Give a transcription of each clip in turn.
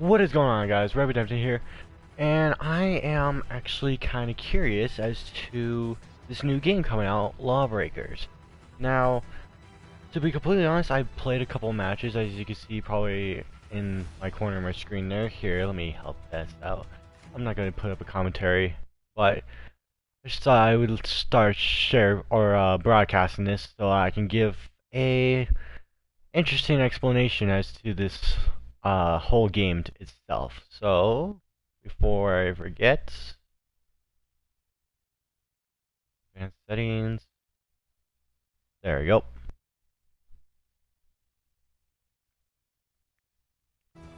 What is going on, guys? Redredemtin here, and I am actually kind of curious as to this new game coming out, LawBreakers. Now, to be completely honest, I played a couple matches, as you can see probably in my corner of my screen there. Here, let me help test out. I'm not going to put up a commentary, but I just thought I would start broadcasting this so I can give a interesting explanation as to this whole game itself. So, before I forget, advanced settings. There we go.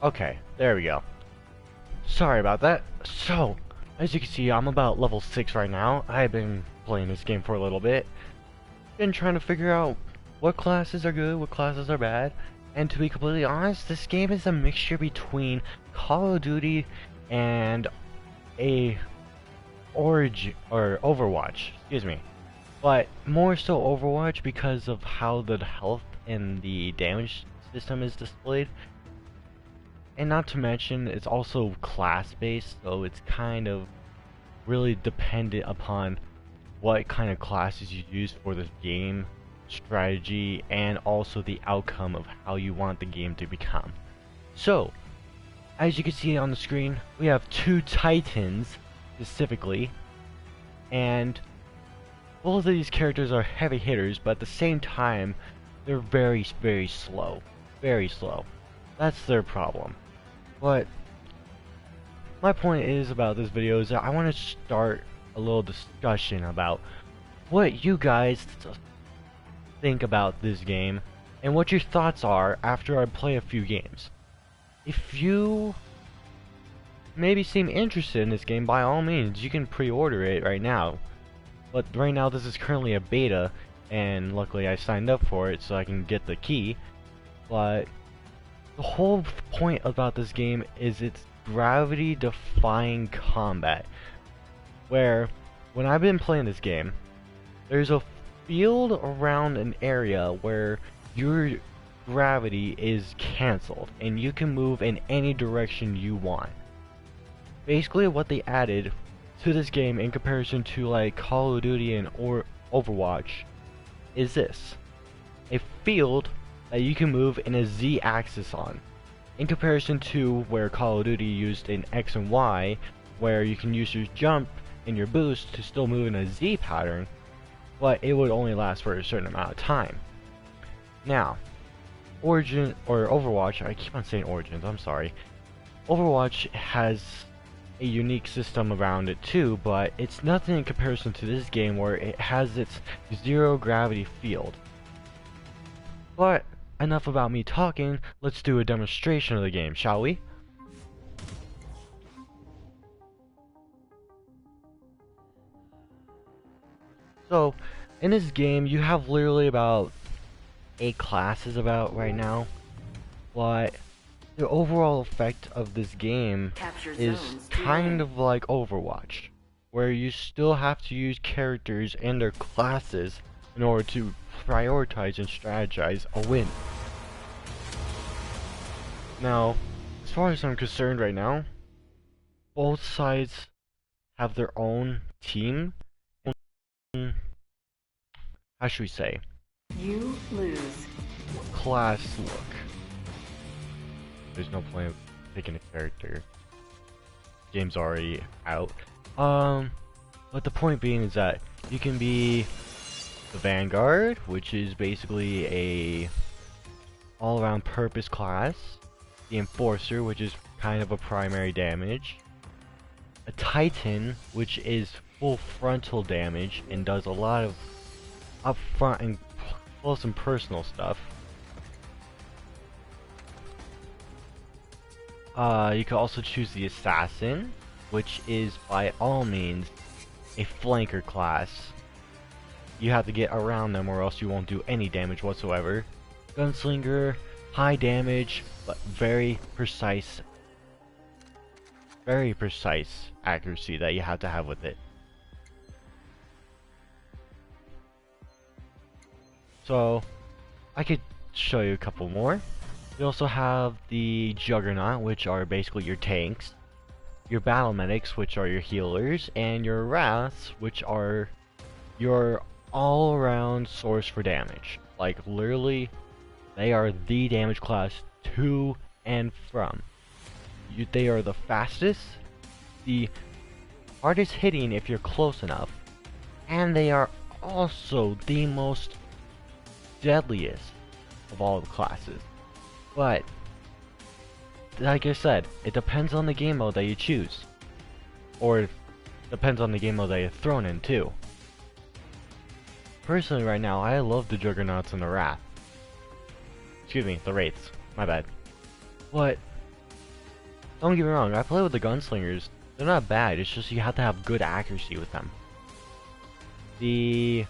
Okay, there we go. Sorry about that. So, as you can see, I'm about level 6 right now. I've been playing this game for a little bit. Been trying to figure out what classes are good, what classes are bad. And to be completely honest, this game is a mixture between Call of Duty and Overwatch, excuse me. But more so Overwatch because of how the health and the damage system is displayed. And not to mention, it's also class-based, so it's kind of really dependent upon what kind of classes you use for this game, strategy, and also the outcome of how you want the game to become. So, as you can see on the screen, we have two Titans, specifically, and both of these characters are heavy hitters, but at the same time, they're very, very slow. Very slow. That's their problem. But my point is about this video is that I want to start a little discussion about what you guys think about this game and what your thoughts are after I play a few games. If you maybe seem interested in this game, by all means, you can pre-order it right now. But right now this is currently a beta, and luckily I signed up for it so I can get the key. But the whole point about this game is its gravity-defying combat, where when I've been playing this game, there's a field around an area where your gravity is cancelled and you can move in any direction you want. Basically what they added to this game in comparison to like Call of Duty and Overwatch is this: a field that you can move in a Z-axis on, in comparison to where Call of Duty used an X and Y, where you can use your jump and your boost to still move in a Z pattern, but it would only last for a certain amount of time. Now, Overwatch, I keep on saying Origins, I'm sorry. Overwatch has a unique system around it too, but it's nothing in comparison to this game where it has its zero gravity field. But enough about me talking, let's do a demonstration of the game, shall we? So, in this game, you have literally about 8 classes about right now, but the overall effect of this game is kind of like Overwatch, where you still have to use characters and their classes in order to prioritize and strategize a win. Now, as far as I'm concerned right now, both sides have their own team. How should we say? You lose. Class look. There's no point of picking a character. Game's already out. But the point being is that you can be the Vanguard, which is basically a all-around purpose class. The Enforcer, which is kind of a primary damage. A Titan, which is full frontal damage and does a lot of upfront and close and personal stuff. You can also choose the Assassin, which is by all means a flanker class. You have to get around them or else you won't do any damage whatsoever. Gunslinger, high damage, but very precise accuracy that you have to have with it. So, I could show you a couple more. You also have the Juggernaut, which are basically your tanks, your Battle Medics, which are your healers, and your Wraths, which are your all-around source for damage. Like, literally, they are the damage class to and from. They are the fastest, the hardest hitting if you're close enough, and they are also the most deadliest of all the classes. But, like I said, it depends on the game mode that you choose. Or, it depends on the game mode that you're thrown in too. Personally right now, I love the Juggernauts and the Wrath. Excuse me, the Wraiths. My bad. But, don't get me wrong, I play with the Gunslingers. They're not bad, it's just you have to have good accuracy with them. The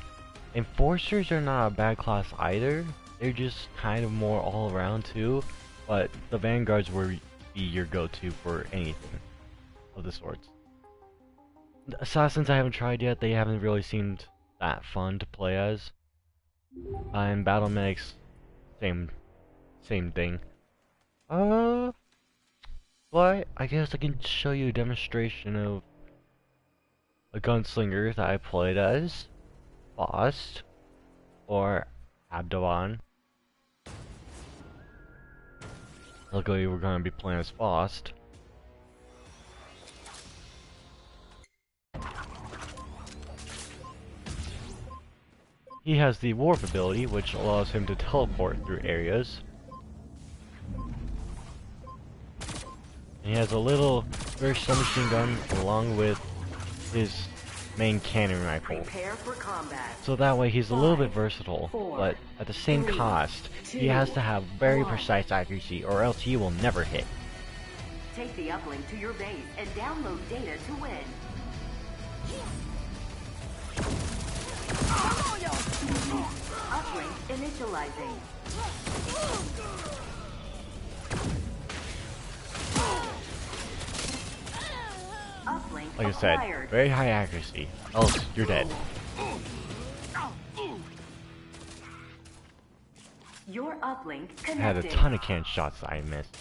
Enforcers are not a bad class either. They're just kind of more all around too, but the Vanguards will be your go-to for anything of the sorts. The Assassins I haven't tried yet, they haven't really seemed that fun to play as. And Battle Medics, same thing. But I guess I can show you a demonstration of a gunslinger that I played as Faust or Abdalon. Luckily, we're going to be playing as Faust. He has the warp ability, which allows him to teleport through areas. And he has a little burst submachine gun along with his main cannon rifle. So that way he's a little bit versatile, but at the same cost, he has to have very precise accuracy or else he will never hit. Take the uplink to your base and download data to win. Uplink initializing. Uplink Like I said, very high accuracy, else you're dead. Your uplink connected. I had a ton of cannon shots that I missed,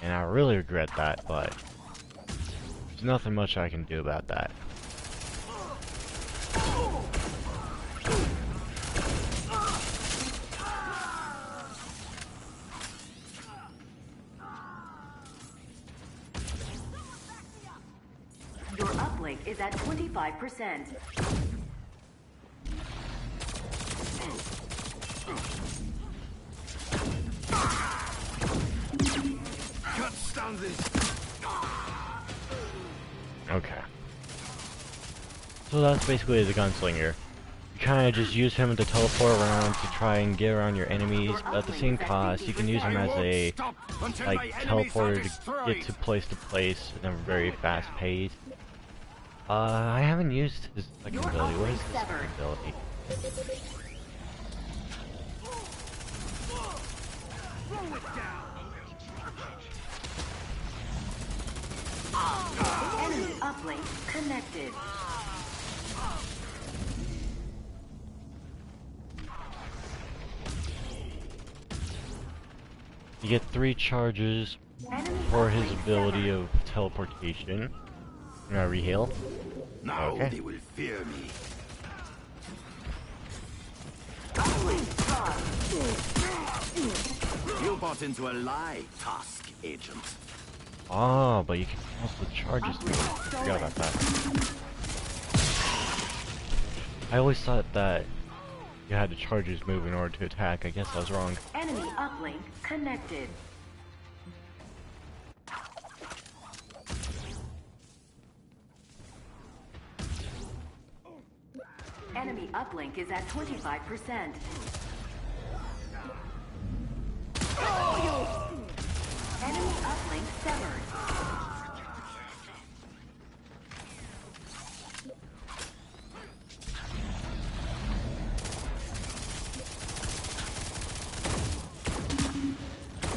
and I really regret that, but there's nothing much I can do about that. Your uplink is at 25%. Okay. So that's basically the gunslinger. You kind of just use him to teleport around to try and get around your enemies, but at the same cost, you can use him as a teleporter to get to place in a very fast pace. I haven't used his second ability. What is his second ability? Enemy uplink connected. You get 3 charges for his ability of teleportation. Reheal. Now okay. they will fear me. You bought into a lie, task agent. Oh, but you can also charge his ability. I forgot about that. I always thought that you had to charge his move in order to attack. I guess I was wrong. Enemy uplink connected. Enemy uplink is at 25%. Enemy uplink severed.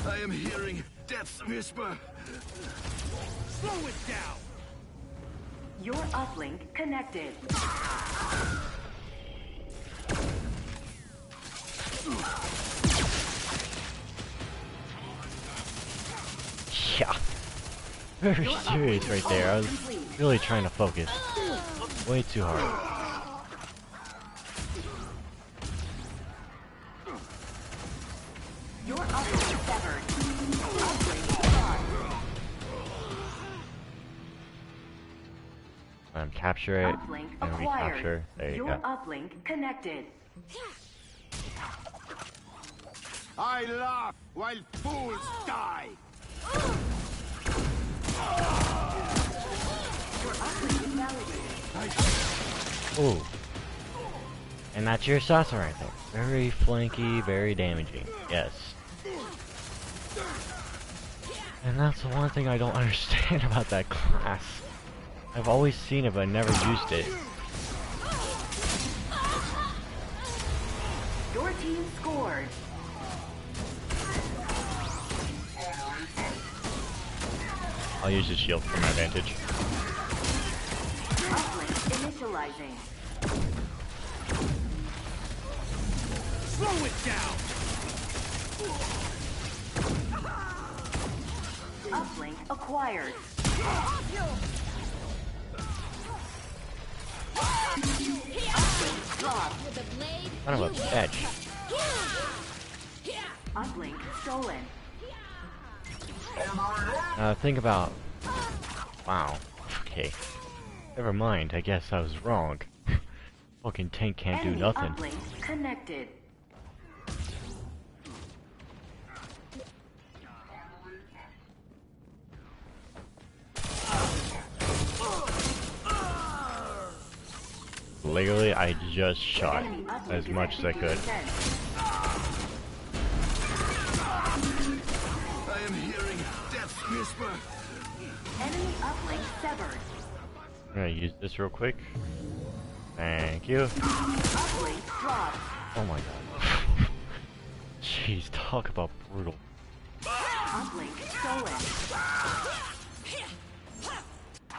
I am hearing death's whisper. Slow it down. Your uplink connected. Yeah. Very serious right there. I was really trying to focus. Way too hard. Your uplink severed. Uplink lost. Capture it. Uplink And acquired. recapture. There you Your go. uplink connected. I laugh while fools die. Your uplink is validated. Ooh. And that's your assassin right there. Very flanky, very damaging. Yes. And that's the one thing I don't understand about that class. I've always seen it, but never used it. Your team scored. I'll use the shield for my advantage. Uplink initializing. Slow it down. Uplink acquired. Uplink dropped. Son of a bitch. Uplink stolen. Think about... Wow. Okay. Never mind, I guess I was wrong. Fucking tank can't do Enemy nothing. uplink connected. Literally, I just shot Enemy uplink as is much as I at could. 50%. I am hearing death's whisper. Enemy uplink severed. I'm gonna use this real quick. Thank you. Uplink dropped. Oh my god. Jeez, talk about brutal. Uplink stolen.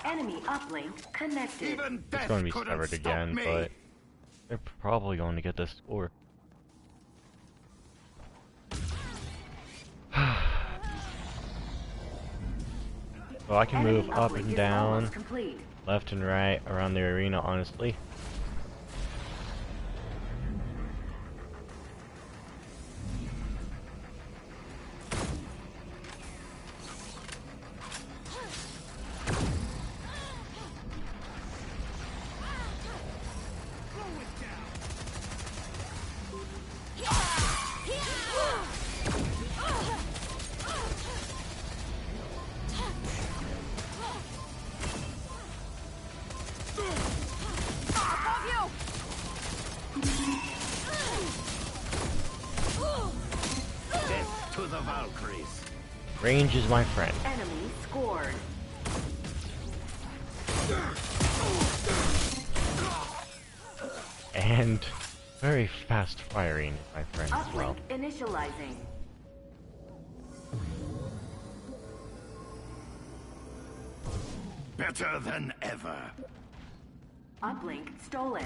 Enemy uplink connected. Even It's death going to be couldn't severed stop again, me. but they're probably going to get the score. So I can Enemy move up uplink and is down, almost complete. left and right around the arena, honestly. Death to the Valkyries. Range is my friend. Enemy scored. And very fast firing is my friend as well. Uplink initializing. Better than ever. Uplink stolen.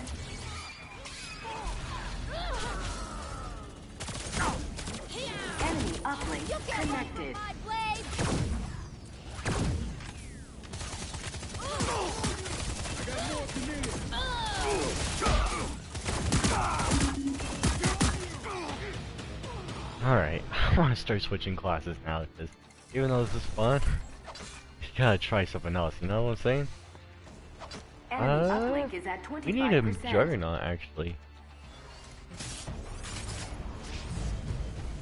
Enemy uplink connected. Alright, I want to start switching classes now, because even though this is fun, you gotta try something else, you know what I'm saying? Enemy uplink is at 25%. We need a Juggernaut, actually.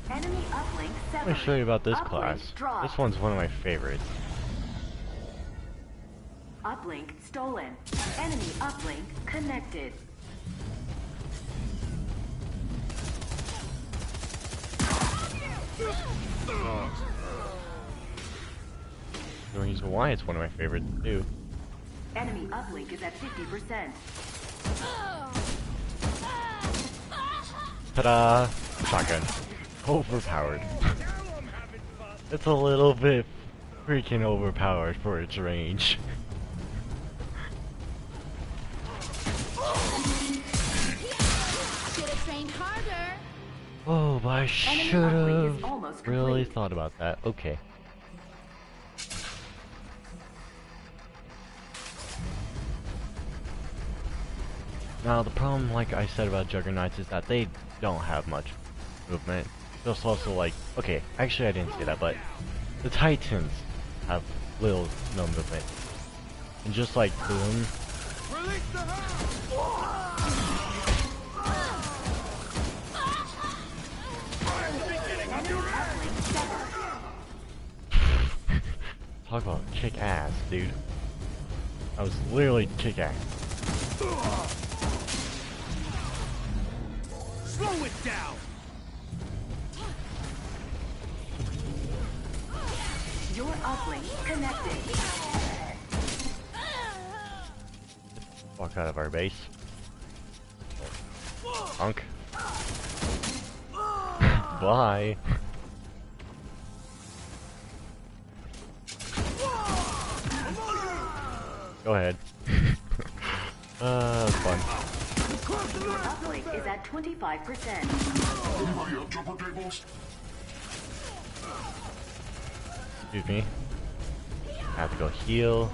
Enemy uplink I'm severed. gonna show you about this Uplink class. dropped. This one's one of my favorites. Uplink stolen. Enemy uplink connected. The reason why it's one of my favorites, too. Enemy uplink is at 50%. Ta-da! Shotgun. Overpowered. It's a little bit freaking overpowered for its range. Should've trained harder. Oh, but I uplink is should've almost really complete. thought about that. Okay. Now the problem, like I said about Juggernauts, is that they don't have much movement. There's also like, okay, actually I didn't say that, but the Titans have little no movement. And just like Boom, Release the hound! talk about kick ass, dude. I was literally kick ass. Slow it down! Your uplink connected. Walk out of our base. Punk. Bye. Go ahead. That's fun. Your uplink is at 25%. Anybody have jumper cables? Excuse me. I have to go heal.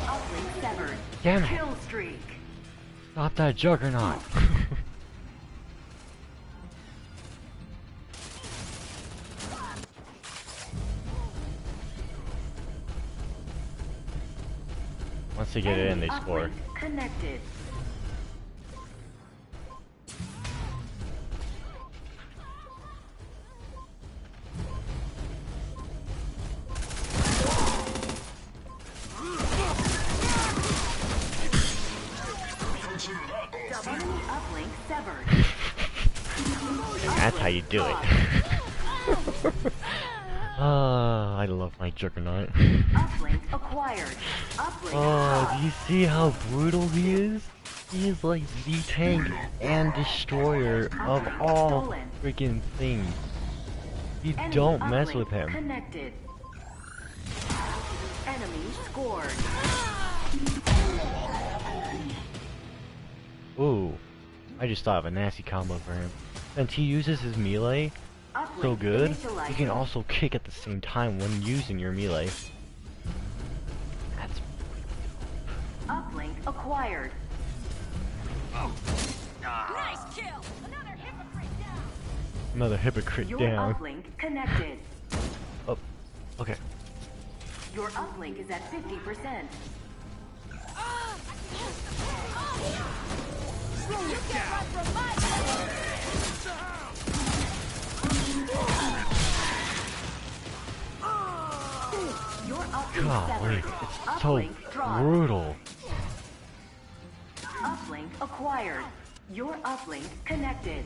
Uplink severed. Damn it. Kill streak. Stop that Juggernaut. Once they get it in, they score. Uplink connected. Enemy uplink severed. That's how you do it. I love my Juggernaut. Uplink acquired. Uplink Oh, do you see how brutal he is? He is like the tank and destroyer of all freaking things. You Enemy don't mess uplink with him. Connected. Enemy scored. Ooh, I just thought of a nasty combo for him. Since he uses his melee Uplink so good, you initializing. can also kick at the same time when using your melee. That's Uplink acquired. Nice kill! Another hypocrite down! another hypocrite Your down. uplink connected. Oh, okay. Your uplink is at 50%. Slow it down! Your uplink Golly, severed. it's so Uplink dropped. brutal. Uplink acquired. Your uplink connected.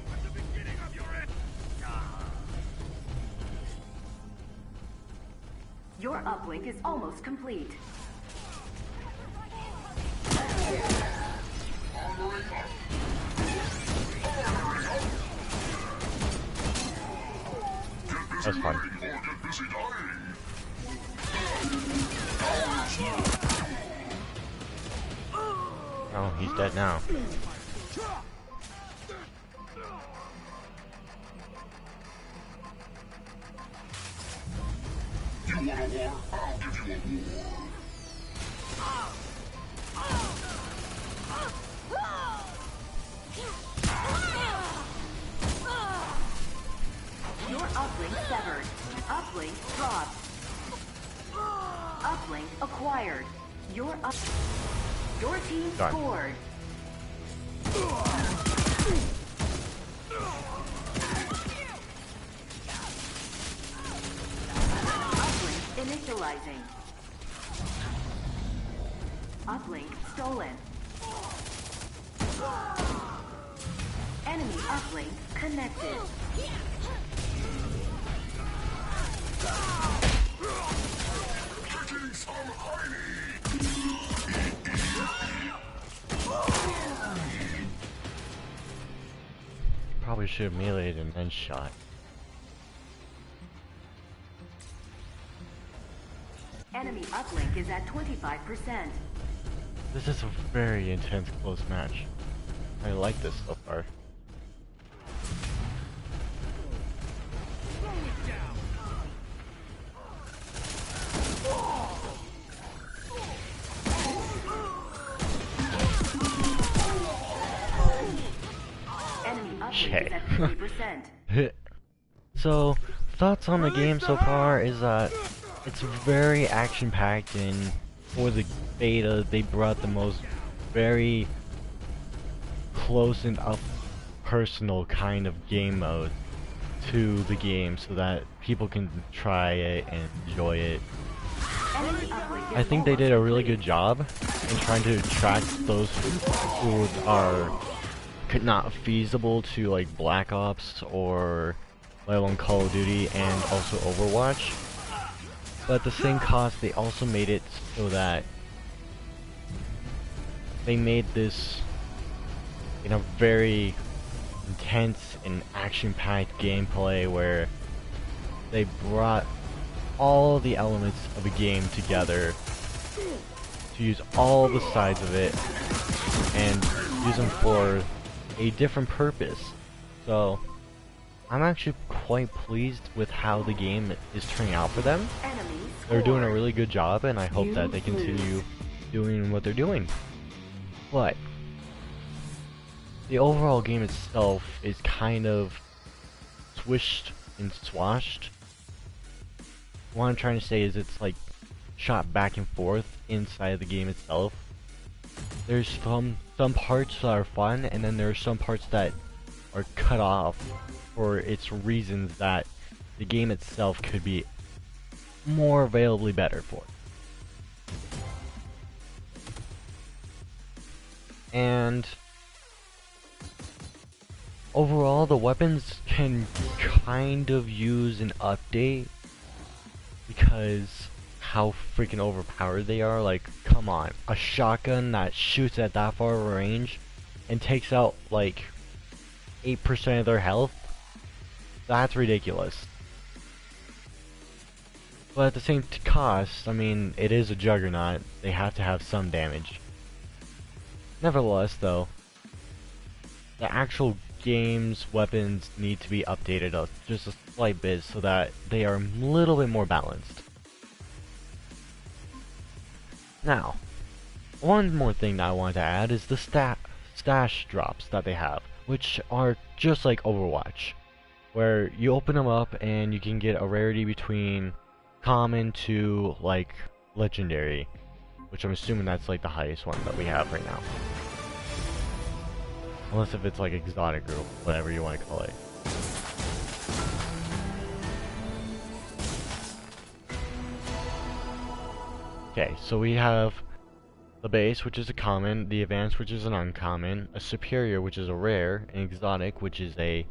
Your uplink is almost complete. That's fun. Oh, he's dead now. You want a war? I'll give you a war. Your uplink severed. Uplink dropped. Uplink acquired. Your team Done. scored. Uplink initializing. Uplink stolen. Enemy uplink connected. Kicking some honey! Probably should have meleeed and then shot. Enemy uplink is at 25%. This is a very intense close match. I like this so far. Slow it down! Okay. Is at 30%. So, thoughts on the game so far is that it's very action-packed, and for the beta, they brought the most very close and up personal kind of game mode to the game so that people can try it and enjoy it. I think they did a really good job in trying to attract those who are not feasible to like Black Ops or let alone Call of Duty and also Overwatch. But at the same cost, they also made it so that they made this in a very intense and action-packed gameplay where they brought all the elements of a game together to use all the sides of it and use them for a different purpose. So I'm actually quite pleased with how the game is turning out for them. They're doing a really good job, and I hope that they continue doing what they're doing. But the overall game itself is kind of swished and swashed. What I'm trying to say is it's like shot back and forth inside of the game itself. There's some parts that are fun, and then there are some parts that are cut off for its reasons that the game itself could be more availably better for. And overall, the weapons can kind of use an update because how freaking overpowered they are. Like, come on, a shotgun that shoots at that far of a range and takes out like 8% of their health, that's ridiculous. But at the same cost, I mean, it is a juggernaut, they have to have some damage. Nevertheless though, the actual game's weapons need to be updated just a slight bit so that they are a little bit more balanced. Now, one more thing that I wanted to add is the stash drops that they have, which are just like Overwatch, where you open them up and you can get a rarity between common to like legendary, which I'm assuming that's like the highest one that we have right now. Unless if it's like exotic or whatever you want to call it. Okay, so we have the base, which is a common, the advanced, which is an uncommon, a superior, which is a rare, an exotic, which is a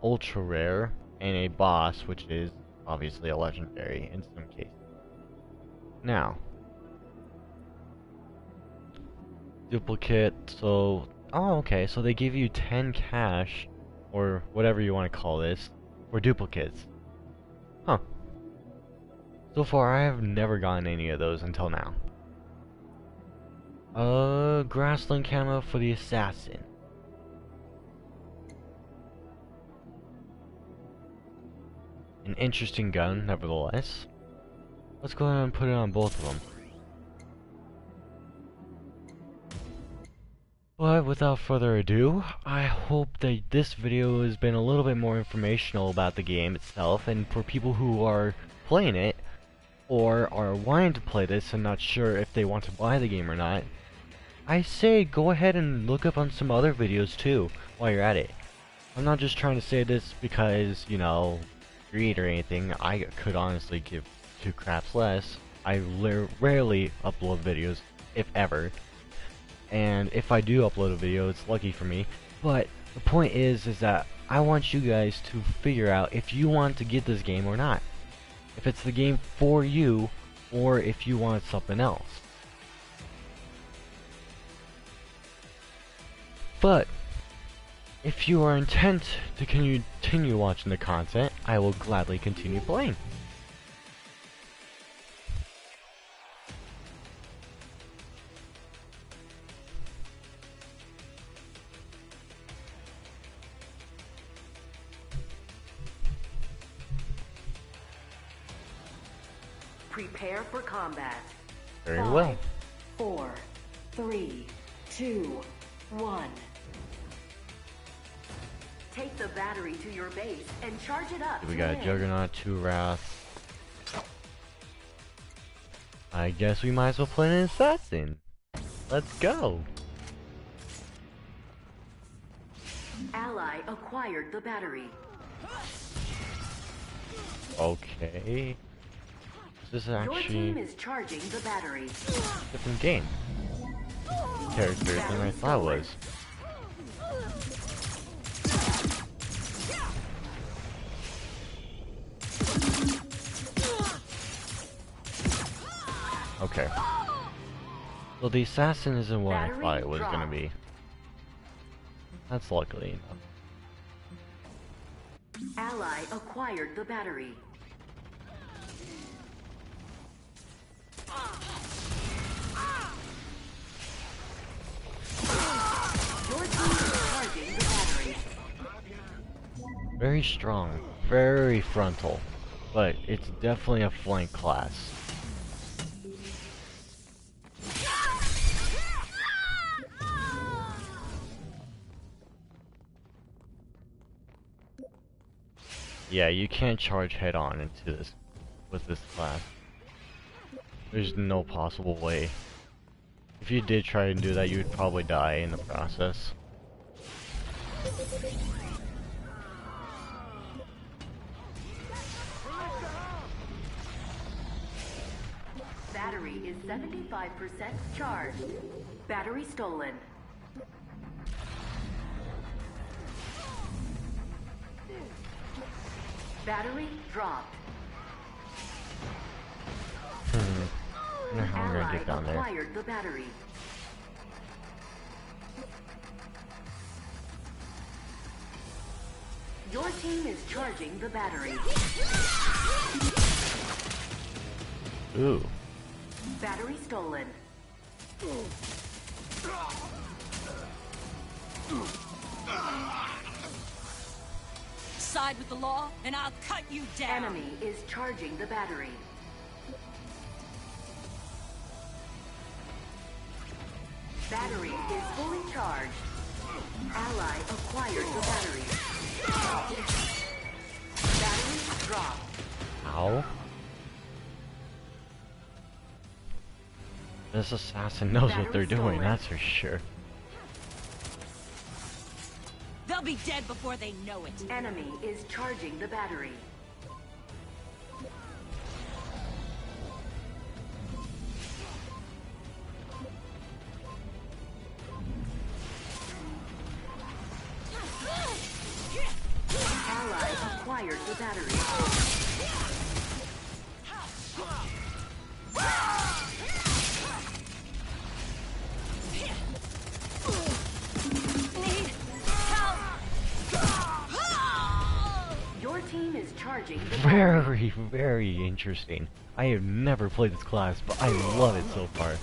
ultra rare, and a boss, which is obviously a legendary in some cases. Now, duplicate, so, oh okay, so they give you 10 cash, or whatever you want to call this, for duplicates. Huh. So far, I have never gotten any of those until now. Grassland camo for the assassin. An interesting gun, nevertheless. Let's go ahead and put it on both of them. But without further ado, I hope that this video has been a little bit more informational about the game itself, and for people who are playing it, or are wanting to play this and not sure if they want to buy the game or not, I say go ahead and look up on some other videos too while you're at it. I'm not just trying to say this because, you know, greed or anything. I could honestly give two craps less. I rarely upload videos, if ever. And if I do upload a video, it's lucky for me. But the point is that I want you guys to figure out if you want to get this game or not. If it's the game for you, or if you want something else. But if you are intent to continue watching the content, I will gladly continue playing. Prepare for combat. Very well. 4, 3, 2, 1. Take the battery to your base and charge it up. We to got win. Juggernaut, 2 Wrath. I guess we might as well play an assassin. Let's go. Ally acquired the battery. Okay. This is Your actually team is charging the battery. a different game character than I thought it was. Okay. Well, the assassin isn't what I Battery thought it was dropped. gonna be. That's luckily enough. Ally acquired the battery. Your team is charging the battery. Very strong, very frontal, but it's definitely a flank class. Yeah, you can't charge head on into this with this class. There's no possible way. If you did try and do that, you would probably die in the process. Battery is 75% charged. Battery stolen. Battery dropped. I wonder how I'm gonna Ally get down there. acquired the battery. Your team is charging the battery. Ooh. Battery stolen. Side with the law, and I'll cut you down. Enemy is charging the battery. Battery is fully charged. Ally acquired the battery. Battery dropped. Ow. This assassin knows what they're doing, that's for sure. They'll be dead before they know it. Enemy is charging the battery. Ally acquired the battery. Need help. Your team is charging the battery. Very, very interesting. I have never played this class, but I love it so far.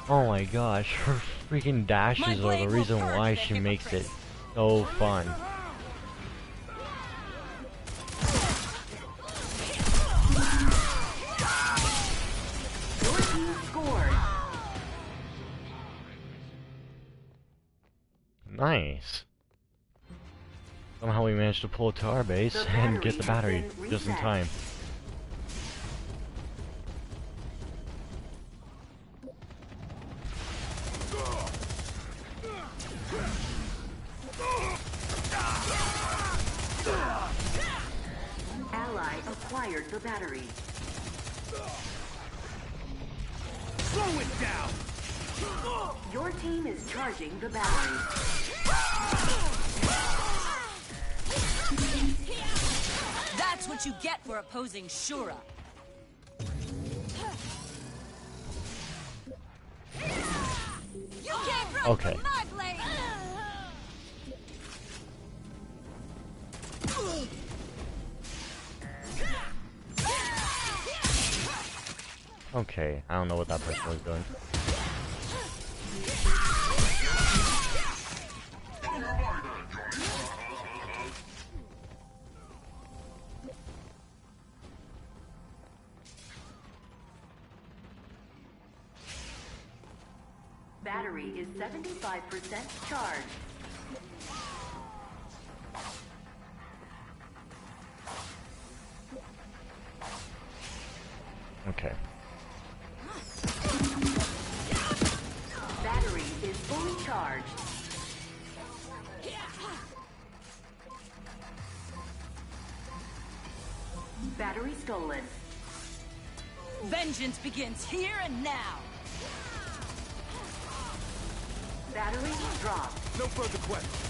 Oh my gosh, her freaking dashes are the reason why she makes it so fun. Your team scored. Nice. Somehow we managed to pull it to our base The and get the battery battery has been just in reset. time. Ally acquired the battery. Slow it down! Your team is charging the battery. That's what you get for opposing Shura. You can't run Okay. from my blade. Okay, I don't know what that person was doing. Battery is 75% charged. charged. Battery stolen. Vengeance begins here and now. Battery dropped. No further questions.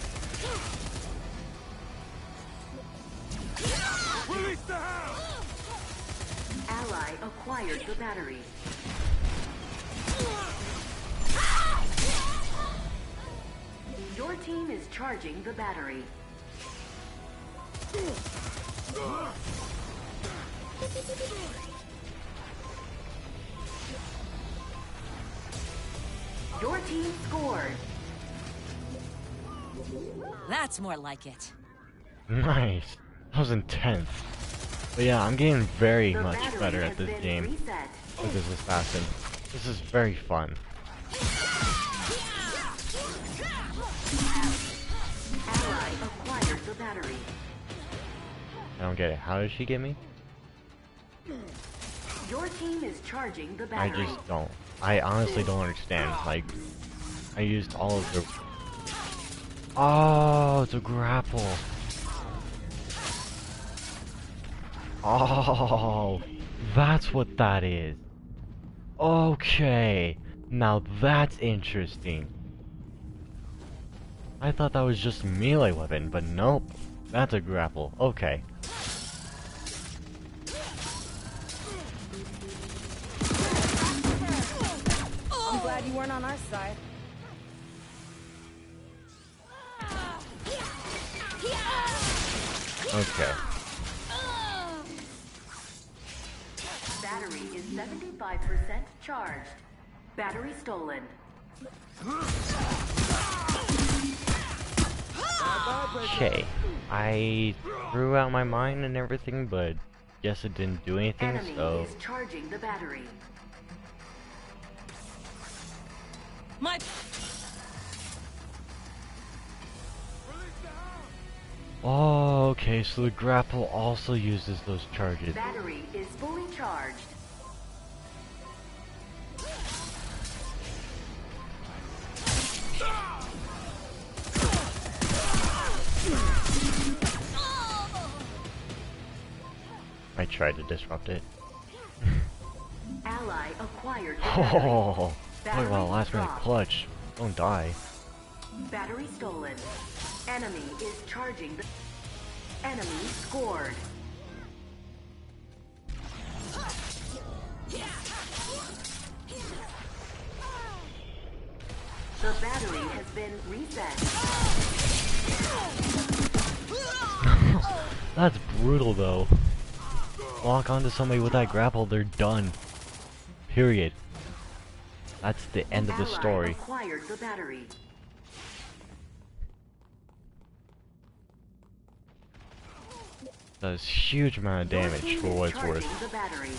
Release the hound! Ally acquired the battery. Your team is charging the battery. Your team scored. That's more like it. Nice. That was intense. But yeah, I'm getting very The much battery better has at this been game reset. with this assassin. This is very fun. Ally acquired the battery. I don't get it. How did she get me? Your team is charging the I battery. just don't. I honestly don't understand. Like, I used all of the... Oh, it's a grapple. Oh, that's what that is. Okay, now that's interesting. I thought that was just a melee weapon, but nope. That's a grapple. Okay. I'm glad you weren't on our side. Okay. Battery is 75% charged. Battery stolen. Okay. I threw out my mine and everything, but guess it didn't do anything, Enemy so... is charging the battery. My Oh, okay, so the grapple also uses those charges. Battery is fully charged. I tried to disrupt it. Ally acquired the battery. Oh, Battery talk about last minute dropped. clutch. Don't die. Battery stolen. Enemy is charging the... Enemy scored. The battery has been reset. That's brutal though. Lock onto somebody with that grapple, they're done. Period. That's the end of the Ally story. acquired the battery. Does huge amount of Your damage team for is what it's charging worth. the battery.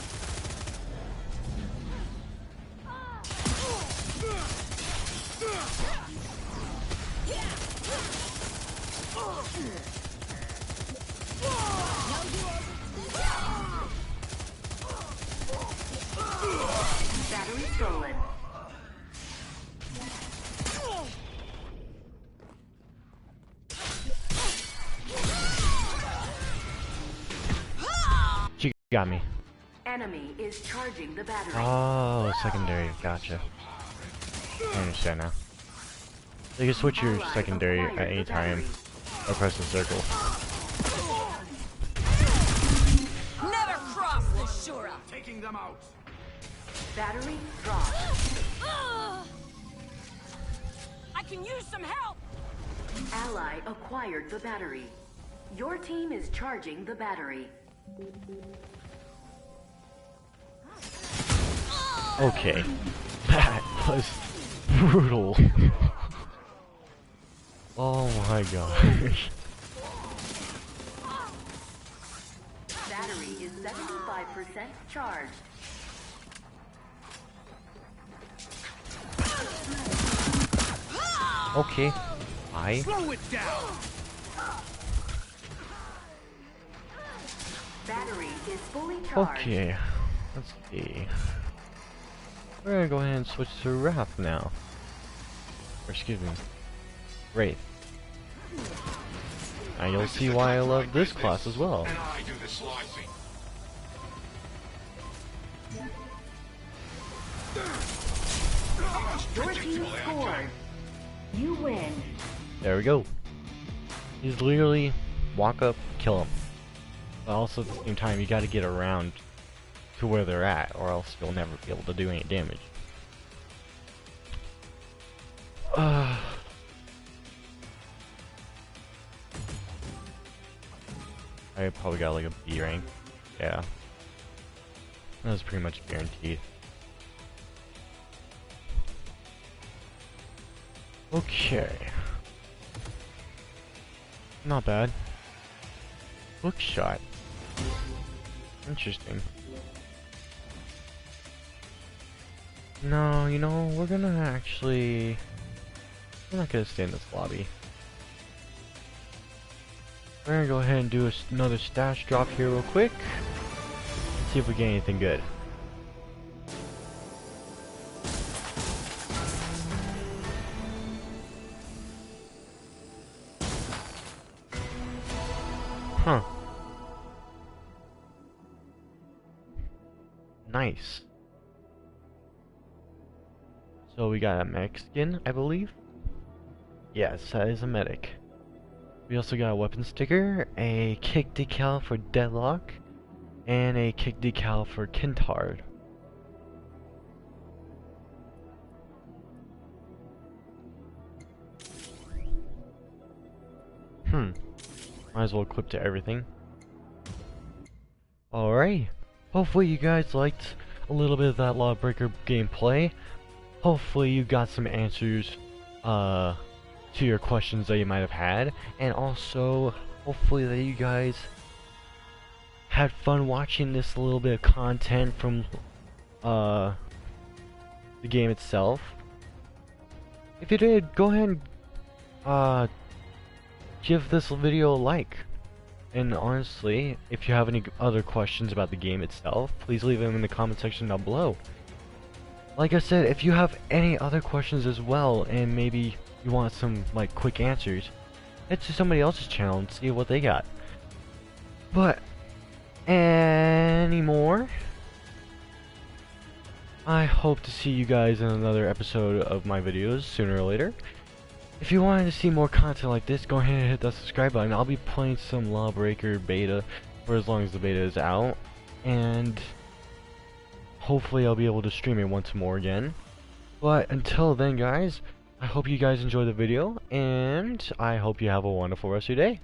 Battery stolen. She got me. Enemy is charging the battery. Oh, secondary. Gotcha. I understand now. So you can switch your Ally secondary acquired at the any time battery. or press the circle. never cross the Shura. Taking them out. Battery dropped. I can use some help. Ally acquired the battery. Your team is charging the battery. Okay. That was brutal. Oh my gosh. Battery is 75% charged. Okay. I. Slow it down. Battery is fully charged. Okay. Let's see. We're gonna go ahead and switch to Wrath now. Or excuse me, Wraith. And you'll see why I love this class as well. And I do the slicing. Your team scored. You win. There we go. He's literally walk up, kill him. But also at the same time, you gotta get around to where they're at, or else you'll never be able to do any damage. I probably got like a B rank. Yeah. That was pretty much guaranteed. Okay. Not bad. Hookshot. Interesting. No, you know, we're not gonna stay in this lobby. We're gonna go ahead and do another stash drop here real quick. See if we get anything good. Huh. Nice. So we got a Mexican, I believe. Yes, that is a medic. We also got a weapon sticker, a kick decal for Deadlock, and a kick decal for Kintard. Might as well clip to everything. Alright. Hopefully you guys liked a little bit of that Lawbreaker gameplay. Hopefully you got some answers to your questions that you might have had, and also hopefully that you guys had fun watching this little bit of content from the game itself. If you did, go ahead and give this video a like. And honestly, if you have any other questions about the game itself, please leave them in the comment section down below. Like I said, if you have any other questions as well, and maybe you want some like quick answers, head to somebody else's channel and see what they got. But any more, I hope to see you guys in another episode of my videos sooner or later. If you wanted to see more content like this, go ahead and hit that subscribe button. I'll be playing some Lawbreaker beta for as long as the beta is out, and hopefully I'll be able to stream it once more again. But until then guys, I hope you guys enjoy the video, and I hope you have a wonderful rest of your day.